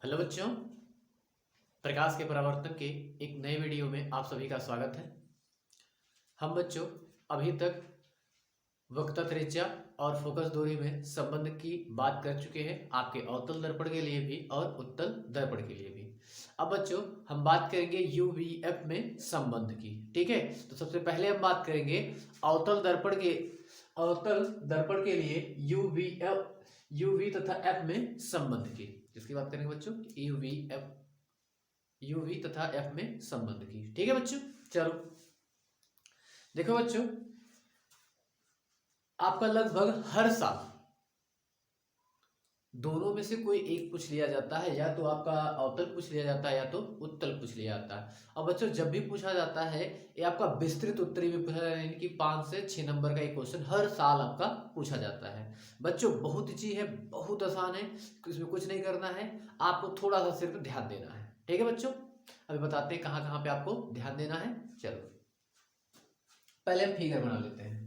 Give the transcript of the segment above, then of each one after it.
Hello बच्चों, प्रकाश के परावर्तन के एक नए वीडियो में आप सभी का स्वागत है। हम बच्चों अभी तक वक्रता त्रिज्या और फोकस दूरी में संबंध की बात कर चुके हैं, आपके अवतल दर्पण के लिए भी और उत्तल दर्पण के लिए भी। अब बच्चों हम बात करेंगे यूवीएफ में संबंध की। ठीक है, तो सबसे पहले हम बात करेंगे अवतल दर्पण के लिए यूवी तथा एफ में संबंध की। किसकी बात करेंगे बच्चों? यूवी तथा एफ में संबंध की। ठीक है बच्चों, चलो देखो बच्चों, आपका लगभग हर साल दोनों में से कोई एक पूछ लिया जाता है, या तो आपका अवतल पूछ लिया जाता है या तो उत्तल पूछ लिया जाता है। और बच्चों जब भी पूछा जाता है ये आपका विस्तृत उत्तरी में पूछा जाता है, यानी कि 5 से 6 नंबर का एक क्वेश्चन हर साल आपका पूछा जाता है। बच्चों बहुत इजी है, बहुत आसान है, इसमें कुछ नहीं करना है, आपको थोड़ा सा सिर्फ ध्यान देना है। ठीक है बच्चों, अभी बताते हैं कहाँ कहाँ पे आपको ध्यान देना है। चलो पहले हम फिगर बना लेते हैं।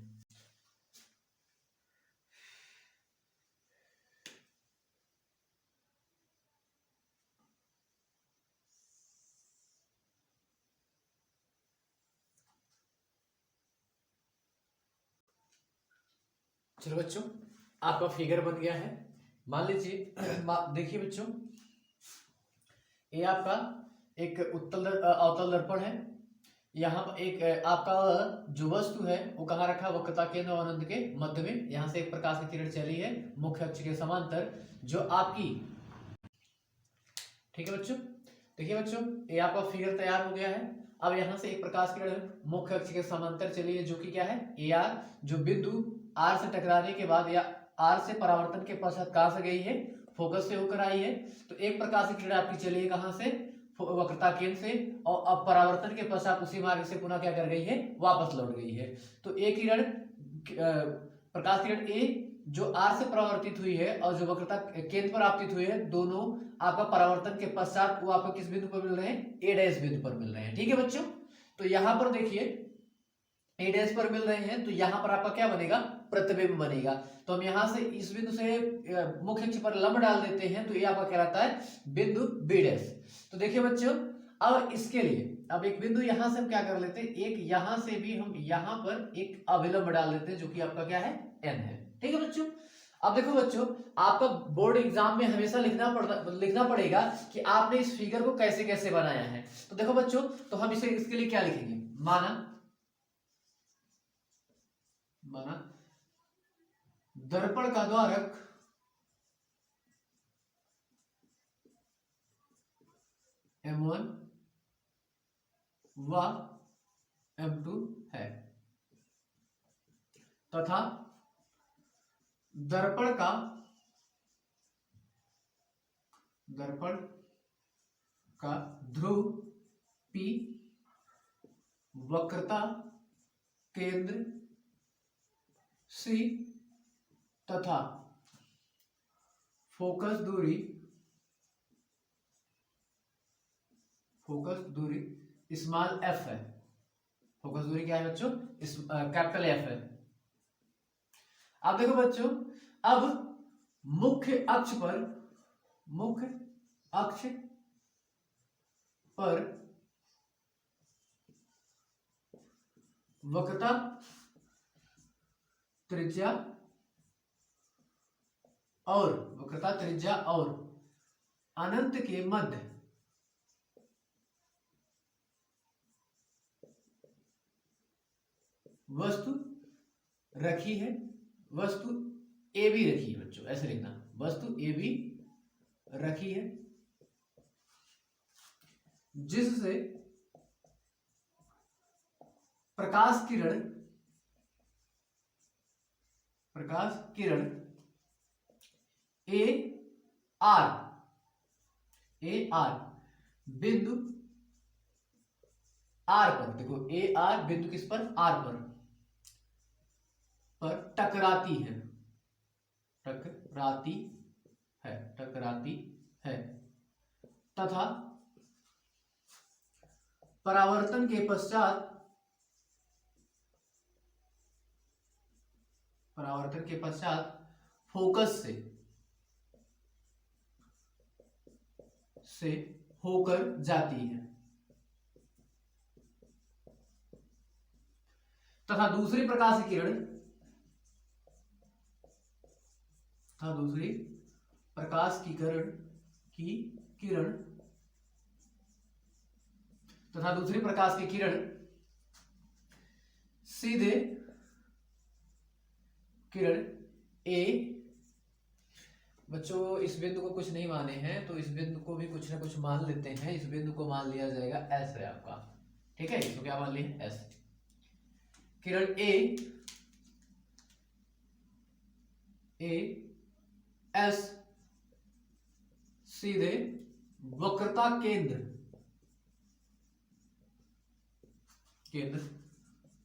चलो बच्चों आपका फिगर बन गया है। मान लीजिए देखिए बच्चों, ये आपका एक अवतल दर्पण है। यहाँ पर एक आपका जो वस्तु है वो कहाँ रखा? वक्रता केंद्र और अनंत के मध्य में। यहाँ से एक प्रकाश की किरण चली है मुख्य अक्ष के समांतर, जो आपकी, ठीक है बच्चों, देखिए बच्चों ये आपका फिगर तैयार हो गया है। अब यहाँ से एक प्रकाश किरण मुख्य अक्ष के समांतर चली है, जो कि क्या है? ए आर, जो बिंदु आर से टकराने के बाद या आर से परावर्तन के पश्चात कहां से गई है? फोकस से होकर आई है। तो एक प्रकाश की किरण आपकी चली है कहां से? वक्रता केंद्र से, और अब परावर्तन के पश्चात उसी मार्ग से पुनः क्या कर गई है? वापस लौट गई है। तो एक किरण प्रकाश किरण ए जो आर से परावर्तित हुई है और जो वक्रता केंद्र पर आपतित हुई है, दोनों आपका परावर्तन के पश्चात वो आपको किस बिंदु पर मिल रहे हैं? ए डैश बिंदु पर मिल रहे हैं। ठीक है बच्चों, तो यहां पर देखिए ए डैश पर मिल रहे हैं, तो यहां पर आपका क्या बनेगा? प्रतिबिंब बनेगा। तो हम यहां से इस बिंदु से मुख्य अक्ष पर लंब डाल देते हैं, तो ये आपका कहलाता है बिंदु बी डैश। तो देखिए बच्चों, अब इसके लिए अब एक बिंदु यहां से हम क्या कर लेते हैं, एक यहां से भी हम यहां पर एक अभिलंब डाल देते हैं, जो कि आपका क्या है? एन है। ठीक है बच्चों, अब देखो बच्चों, आपका बोर्ड एग्जाम में हमेशा लिखना पड़ेगा कि आपने इस फिगर को कैसे कैसे बनाया है। तो देखो बच्चों, तो हम इसे इसके लिए क्या लिखेंगे? माना दर्पण का द्वारक M1 व M2 है, तथा दर्पण का ध्रुव P वक्रता केंद्र C तथा फोकस दूरी स्मॉल f है। फोकस दूरी क्या है बच्चों? कैपिटल F है। अब देखो बच्चों, अब मुख्य अक्ष पर वक्रता त्रिज्या और अनंत के मध्य वस्तु रखी है। वस्तु ए बी रखी है बच्चों, ऐसे लिखना, वस्तु ए बी रखी है, जिससे प्रकाश किरण ए आर बिंदु आर पर, देखो ए आर बिंदु किस पर? आर पर टकराती है तथा परावर्तन के पश्चात फोकस से से होकर जाती है तथा दूसरी प्रकाश किरण तथा दूसरी प्रकाश की किरण सीधे किरण ए, बच्चों इस बिंदु को कुछ नहीं माने हैं तो इस बिंदु को भी कुछ ना कुछ मान लेते हैं। इस बिंदु को मान लिया जाएगा एस है आपका, ठीक है, इसको क्या मान लिया एस। किरण ए एस सीधे वक्रता केंद्र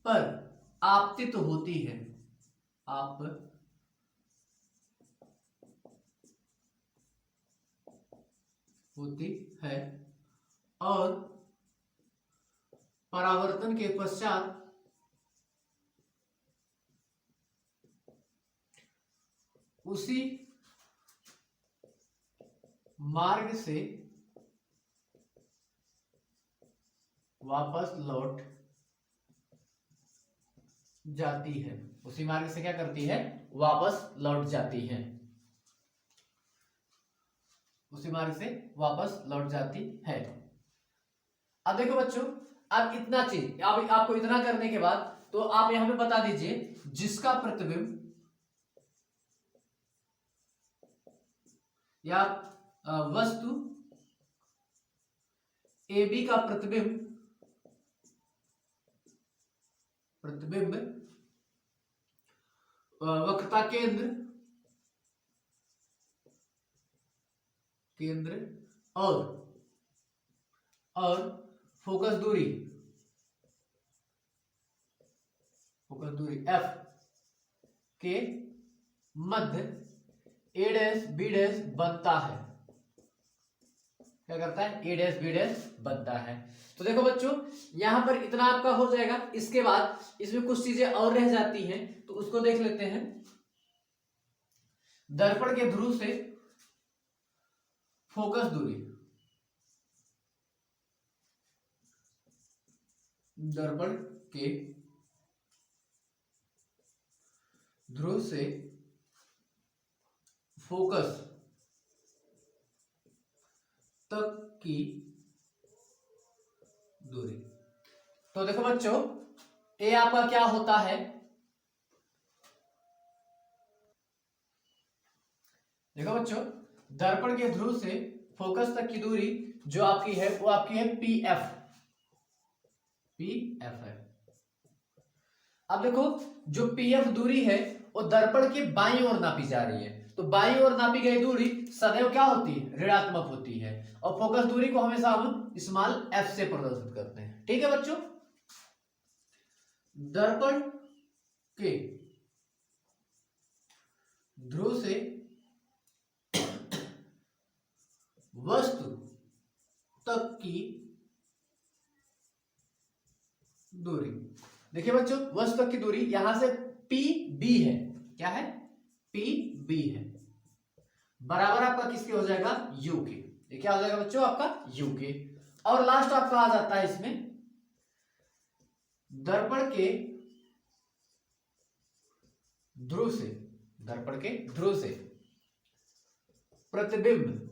पर आपतित होती है, और परावर्तन के पश्चात उसी मार्ग से वापस लौट जाती है। उसी मार्ग से क्या करती है? वापस लौट जाती है। उसी मार्ग से वापस लौट जाती है। अब देखो बच्चों, अब इतना चीज अब आपको इतना करने के बाद तो आप यहां पे बता दीजिए जिसका प्रतिबिंब या वस्तु AB का प्रतिबिंब वक्रता केंद्र और फोकस दूरी F के मध्य A' B' बनता है। क्या करता है? A' B' बनता है। तो देखो बच्चों, यहां पर इतना आपका हो जाएगा। इसके बाद इसमें कुछ चीजें और रह जाती हैं तो उसको देख लेते हैं। दर्पण के ध्रुव से फोकस दूरी, दर्पण के ध्रुव से फोकस तक की दूरी। तो देखो बच्चों, ए आपका क्या होता है? देखो बच्चों, दर्पण के ध्रुव से फोकस तक की दूरी जो आपकी है वो आपकी है PF है। अब देखो, जो PF दूरी है वो दर्पण के बाईं ओर नापी जा रही है। तो बाईं ओर नापी गई दूरी सदैव क्या होती है? ऋणात्मक होती है। और फोकस दूरी को हमेशा हम स्मॉल f से प्रदर्शित करते हैं। ठीक है बच्चों, दर्पण के ध्रुव से वस्तु तक की दूरी। देखिए बच्चों, वस्तु तक की दूरी यहां से PB है। क्या है? PB है, बराबर आपका किसके हो जाएगा? U के। ये क्या हो जाएगा बच्चों? आपका U के। और लास्ट आपका आ जाता है इसमें दर्पण के ध्रुव से प्रतिबिंब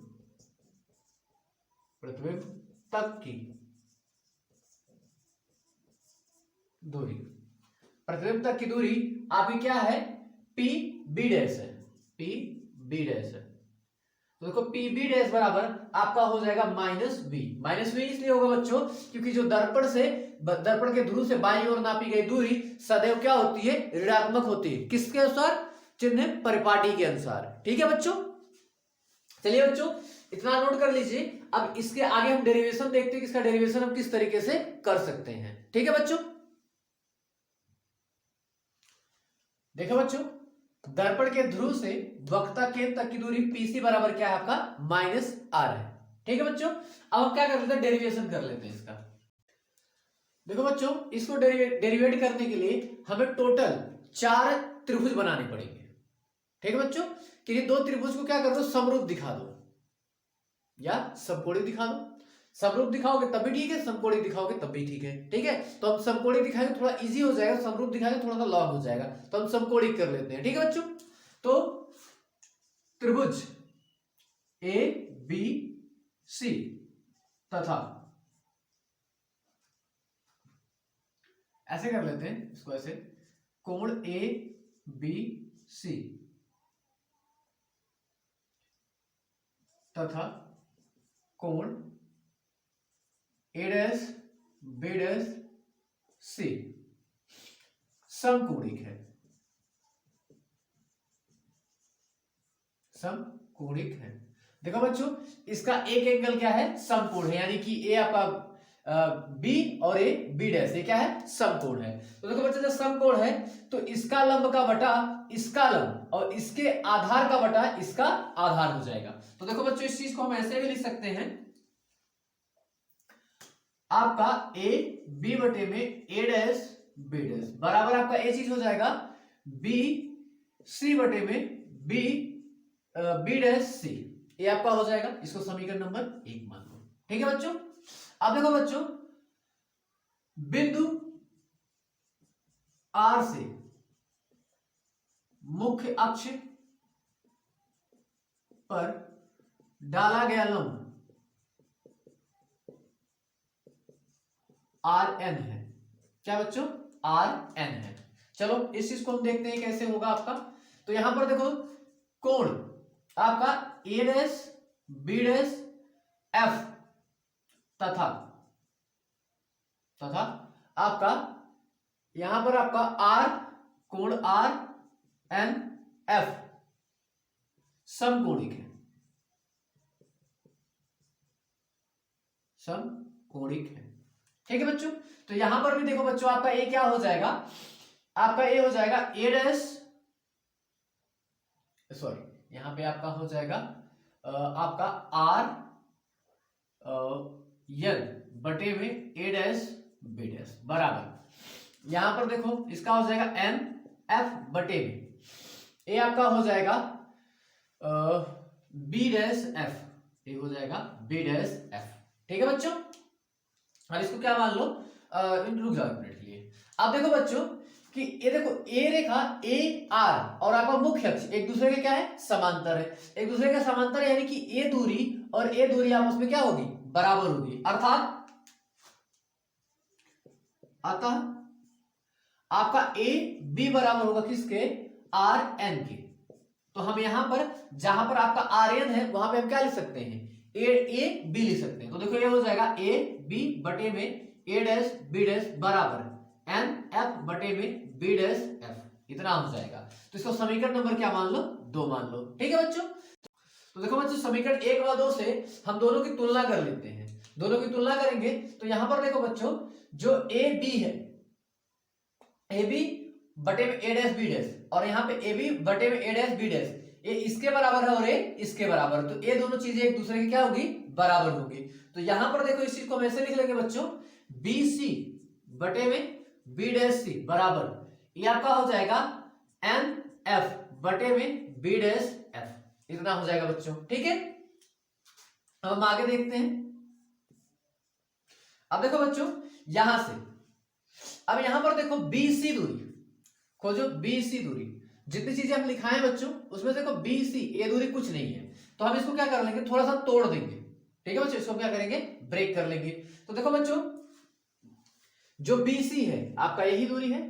तक की दूरी। प्रतिबिंब तक की दूरी आपकी क्या है? PB' है। PB' है। तो देखो, PB' बराबर आपका हो जाएगा -B। -B इसलिए होगा बच्चों क्योंकि जो दर्पण के ध्रुव से बाईं ओर नापी गई दूरी सदैव क्या होती है? ऋणात्मक होती है। किसके अनुसार? चिन्ह परिपाटी के अनुसार। ठीक है बच्चों, चलिए बच्चों इतना नोट कर लीजिए। अब इसके आगे हम डेरिवेशन देखते हैं कि इसका डेरिवेशन हम किस तरीके से कर सकते हैं। ठीक है बच्चों, देखो बच्चों, दर्पण के ध्रुव से वक्रता केंद्र तक की दूरी PC बराबर क्या है आपका? -R है। ठीक है बच्चों, अब हम क्या कर लेते हैं? डेरिवेशन कर लेते हैं इसका। देखो बच्चों, इसको डेरिवेट करने के लिए हमें टोटल 4 त्रिभुज बनाने पड़ेंगे। ठीक है बच्चों, कि 2 त्रिभुज को क्या कर दो? समरूप दिखा दो। या समकोणिक दिखा दो। समरूप दिखाओगे तब भी ठीक है, समकोणिक दिखाओगे तब भी ठीक है। ठीक है, तो हम समकोणिक दिखाएंगे थोड़ा इजी हो जाएगा, समरूप दिखाएंगे थोड़ा सा लॉन्ग हो जाएगा, तो हम समकोणिक कर लेते हैं। ठीक है बच्चों, तो त्रिभुज ए बी सी तथा, ऐसे कर लेते हैं इसको, ऐसे कोण ए बी सी तथा कोण ए डैश बी डैश सी समकोणिक है, समकोणिक है। देखो बच्चों, इसका एक एंगल क्या है, समकोण है, यानी कि ए आपका बी और ए बी डैश, ये क्या है, समकोण है। तो देखो बच्चों, जब समकोण है तो इसका लंब का बटा इसका लंब और इसके आधार का बटा इसका आधार हो जाएगा। तो देखो बच्चों, इस चीज को हम ऐसे भी लिख सकते हैं, आपका ए बी बटे में ए डैश बी डैश बराबर आपका ए चीज हो जाएगा बी सी बटे में बी बी डैश सी, ये आपका हो जाएगा। इसको समीकरण नंबर 1 मान लो। ठीक है बच्चों, अब देखो बच्चों, बिंदु आर से मुख्य अक्ष पर डाला गया लंब आर एन है। क्या बच्चों, आर एन है। चलो इस चीज को हम देखते हैं कैसे होगा आपका। तो यहां पर देखो, कोण आपका ए डैश बी डैश एफ तथा आपका यहां पर आपका आर, कोण आर एन एफ समकोणिक है, समकोणिक है। ठीक है बच्चों, तो यहां पर भी देखो बच्चों, आपका ए क्या हो जाएगा, आपका ए हो जाएगा ए डैश, सॉरी यहां पे आपका हो जाएगा आपका आर एन बटे में ए डैश बी डैश बराबर, यहां पर देखो इसका हो जाएगा एन एफ बटे में ए आपका हो जाएगा बी डैश एफ, ये हो जाएगा बी डैश एफ। ठीक है बच्चों, अब इसको क्या मान लो, रुक जाओ एक मिनट के लिए। अब देखो बच्चों कि ये देखो, ए रेखा ए आर और आपका मुख्य अक्ष एक दूसरे के क्या है, समांतर है, एक दूसरे के समांतर है, यानी कि ए दूरी और ए दूरी आपस में क्या होगी, बराबर होगी। अर्थात आपका ए बी बराबर होगा किसके, आर एन के। तो हम यहां पर जहां पर आपका आर एन है वहां पे हम क्या लिख सकते हैं, ए बी लिख सकते हैं। तो देखो ये हो जाएगा ए बी बटे में ए डैश बी डैश बराबर एन एफ बटे में बी डैश एफ, इतना हो जाएगा। तो इसको समीकरण नंबर क्या मान लो, 2 मान लो। ठीक है बच्चों, तो देखो बच्चों, समीकरण 1 व 2 से हम दोनों की तुलना कर लेते हैं। दोनों की तुलना करेंगे तो यहां पर देखो बच्चों, जो ए बी है, ए बी बटे में ए डैश बी डैश, और यहाँ पे ए बी बटे में ए डैश बी डैश, ये इसके बराबर है और ये इसके बराबर, तो ये दोनों चीजें एक दूसरे की क्या होगी, बराबर होगी। तो यहां पर देखो इस चीज को हम ऐसे लिख लेंगे बच्चों, बी सी बटे में बी डैश सी बराबर, ये आपका हो जाएगा एन एफ बटे में बी डैश एफ, इतना हो जाएगा बच्चों। ठीक है, अब हम आगे देखते हैं। अब देखो बच्चों, यहां से अब यहां पर देखो बी सी दूरी खोजो, बी सी दूरी, जितनी चीजें हम लिखाएं बच्चों उसमें देखो बी सी ये दूरी कुछ नहीं है, तो हम इसको क्या कर लेंगे, थोड़ा सा तोड़ देंगे। ठीक है बच्चों, इसको क्या करेंगे, ब्रेक कर लेंगे। तो देखो बच्चों, जो बी सी है आपका यही दूरी है।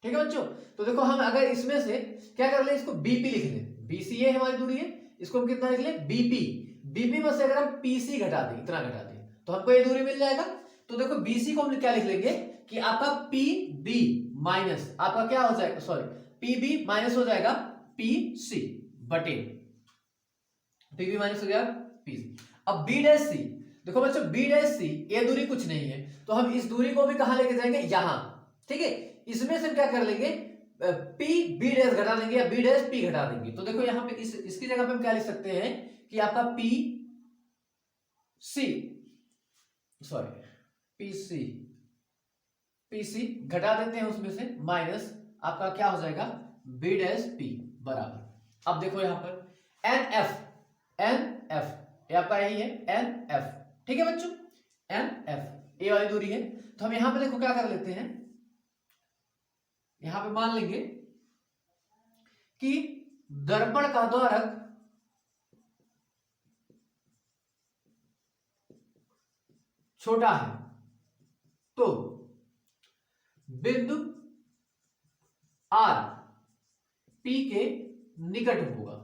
ठीक है बच्चों, तो देखो हम अगर इसमें से क्या कर ले, इसको बीपी लिख लें, बी सी ये हमारी दूरी है, इसको हम कितना लिख लें, बीपी। बीपी में से अगर हम पीसी घटा दें, इतना घटा दें, तो हमको ये दूरी मिल जाएगा। तो देखो बीसी को हम क्या लिख लेंगे कि आपका पी बी माइनस आपका क्या हो जाएगा, सॉरी पी बी माइनस हो जाएगा पी सी बटे, पी बी माइनस हो गया पी सी। अब बी डैश सी, देखो बच्चों बी डैश सी ये दूरी कुछ नहीं है, तो हम इस दूरी को भी कहां लेके जाएंगे, यहां। ठीक है, इसमें से क्या कर लेंगे, पी बी डैश घटा देंगे या बी डैश पी घटा देंगे। तो देखो यहां पे इसकी जगह पे हम क्या लिख सकते हैं कि आपका P C, sorry P C घटा देते हैं उसमें से, माइनस आपका क्या हो जाएगा, बी डैश पी बराबर। अब देखो यहां पर एन एफ ये आपका यही है एन एफ। ठीक है बच्चों, एन एफ ए वाली दूरी है। तो हम यहां पे देखो क्या कर लेते हैं, यहां पे मान लेंगे कि दर्पण का द्वारक छोटा है तो बिंदु आर पी के निकट होगा।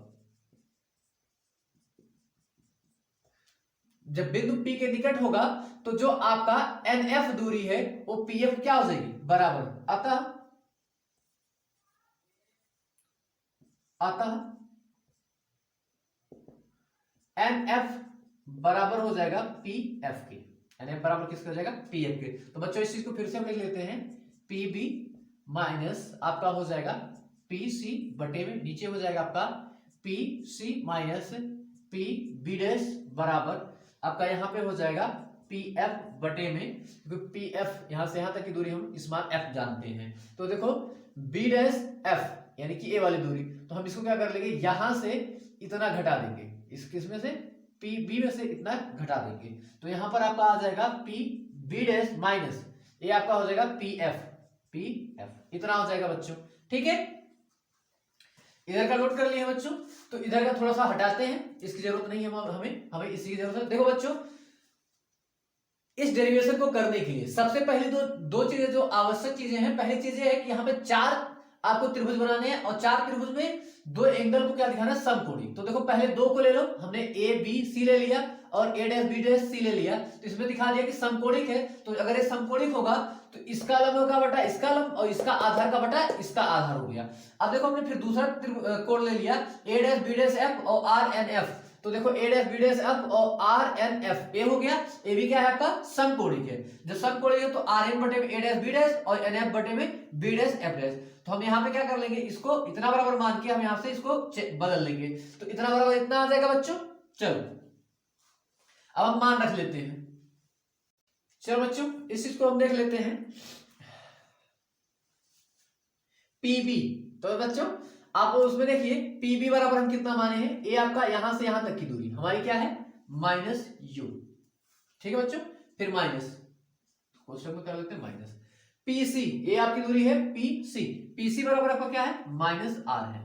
जब बिंदु P के निकट होगा तो जो आपका NF दूरी है वो PF क्या हो जाएगी, बराबर। अतः NF बराबर हो जाएगा PF के। NF बराबर किसका हो जाएगा, PF के। तो बच्चों इस चीज को फिर से हम लिख लेते हैं, PB माइनस आपका हो जाएगा PC बटे में, नीचे हो जाएगा आपका PC माइनस PB डैश बराबर आपका यहाँ पे हो जाएगा PF बटे में, क्योंकि PF यहां से यहां तक की दूरी हम इस मान F जानते हैं। तो देखो B डैश F यानी कि ए वाली दूरी, तो हम इसको क्या कर लेंगे, यहां से इतना घटा देंगे, इसमें से PB में से इतना घटा देंगे। तो यहां पर आपका आ जाएगा PB डैश माइनस ये आपका हो जाएगा PF इतना हो जाएगा बच्चों। ठीक है, इधर का नोट कर लिया बच्चों, तो इधर का थोड़ा सा हटाते हैं, इसकी जरूरत नहीं है हमें इसी की जरूरत है। देखो बच्चों, इस डेरिवेशन को करने के लिए सबसे पहले दो चीजें जो आवश्यक चीजें हैं, पहली चीज है कि यहाँ पे 4 आपको त्रिभुज बनाने हैं और 4 त्रिभुज में 2 एंगल को क्या दिखाना है, समकोणी। तो देखो पहले 2 को ले लो, हमने ए बी सी ले लिया और ए डैश बी डैश सी ले लिया, तो इसमें दिखा दिया कि समकोणिक है। तो अगर ये समकोणिक होगा तो इसका लंब का बटा इसका लंब और इसका आधार का बटा इसका आधार हो गया। अब देखो हमने फिर दूसरा कोण ले लिया, ए डैश बी डैश एफ और आर एन एफ। तो देखो ए डैश बी डैश एफ और आर एन एफ, ए हो गया, ए भी क्या है आपका समकोणिक है। जब समकोणिक है तो आर एन बटे में ए डैश बी डैश और एन एफ बटे में बी डैश एफ डैश। तो हम यहाँ पे क्या कर लेंगे, इसको इतना बराबर मान के हम यहाँ से इसको बदल लेंगे, तो इतना बराबर इतना आ जाएगा बच्चों। चलो अब हम मान रख लेते हैं। चलो बच्चों इस चीज को हम देख लेते हैं, PB। तो बच्चों आप उसमें देखिए PB बराबर हम कितना माने हैं, ए आपका यहां से यहां तक की दूरी हमारी क्या है, -u। ठीक है बच्चों, फिर माइनस क्वेश्चन में कर लेते हैं माइनस PC, ए आपकी दूरी है PC बराबर आपका क्या है, -r है।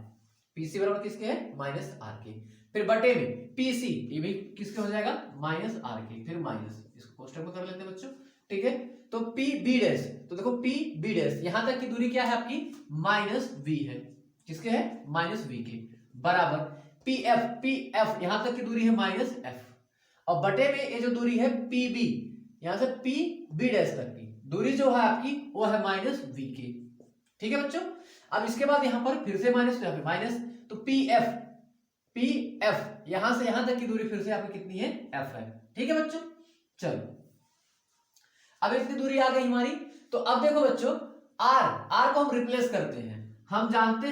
PC बराबर किसके है, -r के। फिर बटे में PC, ये भी किसके हो जाएगा, -r के। फिर माइनस, इसको कोष्टक में कर लेते हैं बच्चों। ठीक है, तो PB डैश, तो देखो PB डैश यहां तक की दूरी क्या है आपकी, -v है। किसके है, -v के। बराबर PF यहां तक की दूरी है -f और बटे में ये जो दूरी है PB, यहां से PB डैश तक की दूरी जो है आपकी वो है -v के। ठीक है बच्चों, अब इसके बाद यहां पर फिर से माइनस, तो यहां पे माइनस, तो PF यहां से यहां तक की दूरी फिर से आपकी कितनी है, f है। ठीक है बच्चों, चलो अब इतनी दूरी आ गई हमारी। तो अब देखो बच्चों r को हम रिप्लेस करते हैं। हम जानते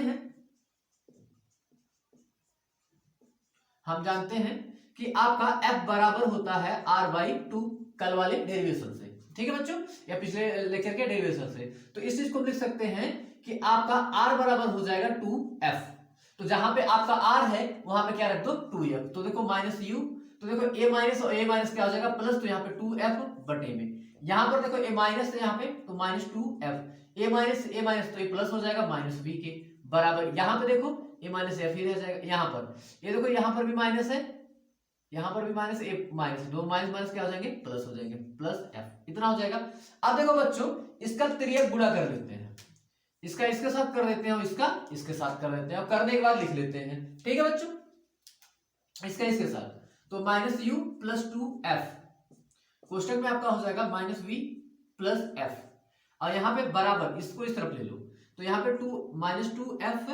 हैं कि आपका f बराबर होता है r/2 कल वाले डेरिवेशन से। ठीक है बच्चों, या पिछले लेक्चर के डेरिवेशन से। तो इस चीज को लिख सकते हैं कि आपका r बराबर हो जाएगा 2f। तो जहां पे आपका r है वहां पे क्या रख दो, 2f। तो देखो -u, तो देखो a माइनस और a माइनस क्या हो जाएगा, प्लस, तो यहाँ पे 2f बटे में, यहां पर देखो a माइनस है यहाँ पे, तो -2f, a माइनस तो ये प्लस हो जाएगा -v के। बराबर यहाँ पे देखो a माइनस f ही रह जाएगा। यहाँ पर ये देखो यहाँ पर भी माइनस है, यहाँ पर भी माइनस, a माइनस, दो माइनस क्या हो जाएंगे, प्लस हो जाएंगे, +f इतना हो जाएगा। अब देखो बच्चों इसका तिर्यक गुणा कर लेते हैं, इसका इसके साथ कर देते हैं और इसका इसके साथ कर देते हैं, और करने के बाद लिख लेते हैं। ठीक है बच्चों, इसका इसके साथ, तो -u + 2f कोष्टक में आपका हो जाएगा -v + f, और यहाँ पे बराबर इसको इस तरफ ले लो, तो यहाँ पे -2f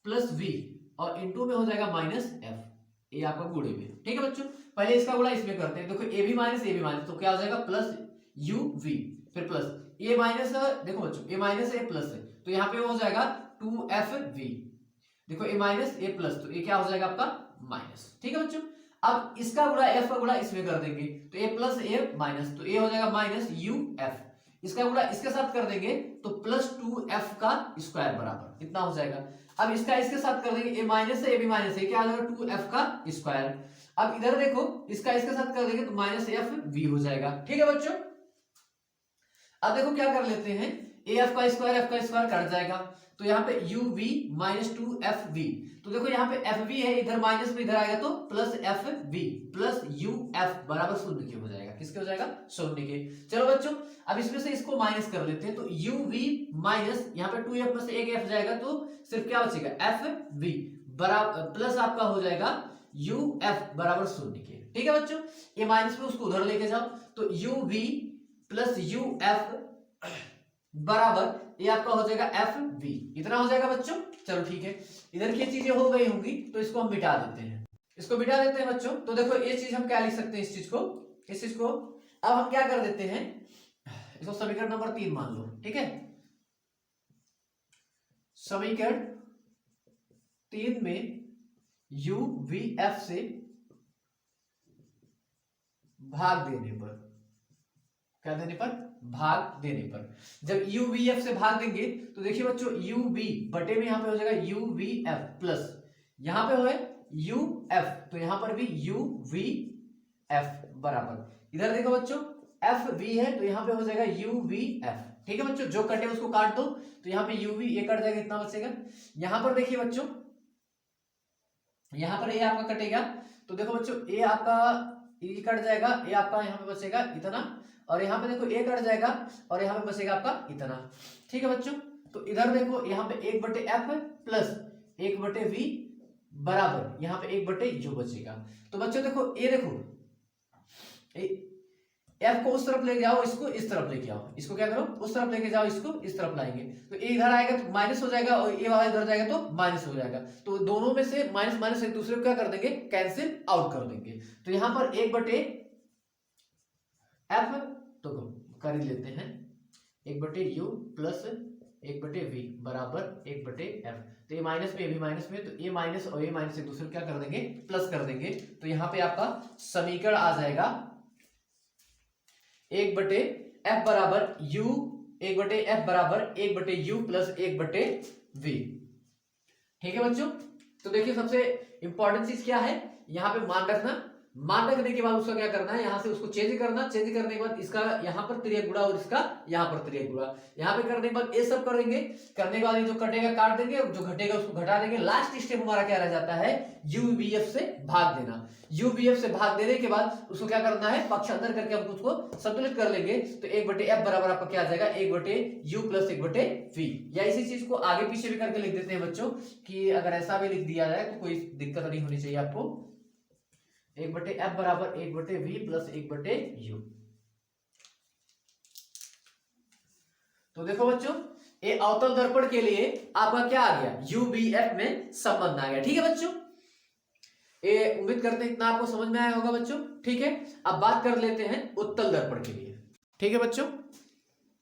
+ v और इंटू में हो जाएगा -f, ये आपका गुणे में। ठीक है बच्चों, पहले इसका गुणा इसमें करते हैं। देखो a भी माइनस, तो क्या हो जाएगा +uv, फिर प्लस a माइनस, देखो बच्चों a माइनस a प्लस है, तो यहाँ पे हो जाएगा 2fv। देखो a माइनस a प्लस, तो ये क्या हो जाएगा आपका माइनस। ठीक है बच्चों, अब इसका गुणा f का गुणा इसमें कर देंगे, तो a प्लस a माइनस, तो ये हो जाएगा -uf। इसका गुणा इसके साथ कर देंगे तो +2f का स्क्वायर बराबर इतना हो जाएगा। अब इसका इसके साथ कर देंगे, a माइनस है a भी माइनस है, क्या आ जाएगा 2f का स्क्वायर। अब इधर देखो, इसका इसके साथ कर देंगे तो माइनस एफ वी हो जाएगा। ठीक है बच्चों, अब देखो क्या कर लेते हैं, ए एफ का स्क्वायर कट जाएगा, तो यहाँ पे U V minus two F V, तो देखो यहाँ पे एफ वी है, इधर माइनस में इधर आएगा तो plus F V plus U F बराबर शून्य के हो जाएगा। किसके हो जाएगा? शून्य के। चलो बच्चों, अब इसमें से इसको माइनस कर लेते हैं, तो यू वी माइनस यहाँ पे टू एफ में से एक एफ जाएगा तो सिर्फ क्या बचेगा? एफ वी बराबर प्लस आपका हो जाएगा यू एफ बराबर शून्य के। ठीक है बच्चों, ये माइनस में उसको उधर लेके जाओ, तो U V plus U F बराबर ये आपका हो जाएगा एफ वी, इतना हो जाएगा बच्चों। चलो ठीक है, इधर की चीजें हो गई होंगी तो इसको हम मिटा देते हैं, इसको मिटा देते हैं बच्चों। तो देखो ये चीज हम क्या लिख सकते हैं, इस चीज को अब हम क्या कर देते हैं, इसको समीकरण नंबर 3 मान लो। ठीक है, समीकरण 3 में यू वी एफ से भाग देने पर, क्या देने पर? भाग देने पर। जब यू वी एफ से भाग देंगे तो देखिए बच्चों, यू वी बटे में यहां पे हो जाएगा यू वी एफ प्लस यहां पे हो यू एफ, तो यहां पर भी यू वी एफ बराबर, इधर देखो बच्चों एफ वी है तो यहां पे हो जाएगा यू वी एफ। ठीक है बच्चों, जो कटे उसको काट दो, तो यहां पे यू वी ये कट जाएगा, इतना बचेगा। यहां पर देखिए बच्चों, यहां पर ए आपका कटेगा, तो देखो बच्चों ए आपका ये कट जाएगा, ये आपका यहाँ पे बचेगा इतना, और यहाँ पे देखो ए कट जाएगा और यहाँ पे बचेगा आपका इतना। ठीक है बच्चों, तो इधर देखो यहाँ पे 1/f प्लस 1/v बराबर यहाँ पे 1/u बचेगा। तो बच्चों देखो ये देखो एफ को उस तरफ लेके जाओ, इसको इस तरफ लेके आओ, इसको क्या करो उस तरफ लेके जाओ, इसको इस तरफ लाएंगे तो ए इधर आएगा तो माइनस हो जाएगा और ए वाला इधर जाएगा तो माइनस हो जाएगा, तो दोनों में से माइनस माइनस एक दूसरे को क्या कर देंगे? कैंसिल आउट कर देंगे। तो यहां पर 1/f तो कर ही लेते हैं, 1/u प्लस 1/v बराबर 1/f, तो ये माइनस में, ये भी माइनस में, तो ये माइनस और ये माइनस एक दूसरे को क्या कर देंगे? प्लस कर देंगे। तो यहाँ पे आपका समीकरण आ जाएगा 1/f बराबर u, 1/f बराबर 1/u प्लस 1/v। ठीक है बच्चों, तो देखिए सबसे इंपॉर्टेंट चीज क्या है, यहाँ पे मान रखना, मान रखने के बाद उसका क्या करना है, यहां से उसको चेंज करना, चेंज करने के बाद इसका यहाँ पर त्रियक गुणा और इसका यहाँ पर त्रियक गुणा, यहाँ पे करने के बाद ये सब करेंगे, करने के बाद ये जो कटेगा काट देंगे, जो घटेगा उसको घटा देंगे। लास्ट स्टेप हमारा क्या रह जाता है? यूवीएफ से भाग देना। यूवीएफ से भाग देने के बाद उसको क्या करना है? पक्ष अंदर करके हम उसको संतुलित कर लेंगे, तो 1/f बराबर आपका क्या आ जाएगा? 1/u plus 1/v। या इसी चीज को आगे पीछे भी करके लिख देते हैं बच्चों, कि अगर ऐसा भी लिख दिया जाए तो कोई दिक्कत नहीं होनी चाहिए आपको। 1/f बराबर 1/v प्लस 1/u। तो देखो बच्चों, ये अवतल दर्पण के लिए आपका क्या आ गया? यूवीएफ में संबंध आ गया। ठीक है बच्चों, ये उम्मीद करते हैं इतना आपको समझ में आया होगा बच्चों। ठीक है, अब बात कर लेते हैं उत्तल दर्पण के लिए। ठीक है बच्चों,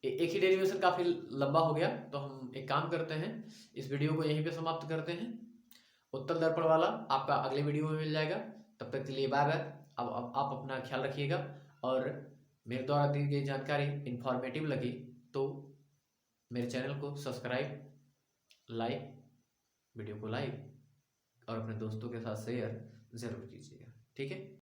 एक ही डेरिवेशन काफी लंबा हो गया, तो हम एक काम करते हैं, इस वीडियो को यहीं पे समाप्त करते हैं। उत्तल दर्पण वाला आपका अगले वीडियो में मिल जाएगा। तब तक के लिए बाय बाय। अब आप अपना ख्याल रखिएगा, और मेरे द्वारा दी गई जानकारी इंफॉर्मेटिव लगी तो मेरे चैनल को सब्सक्राइब, लाइक, वीडियो को लाइक और अपने दोस्तों के साथ शेयर जरूर कीजिएगा। ठीक है।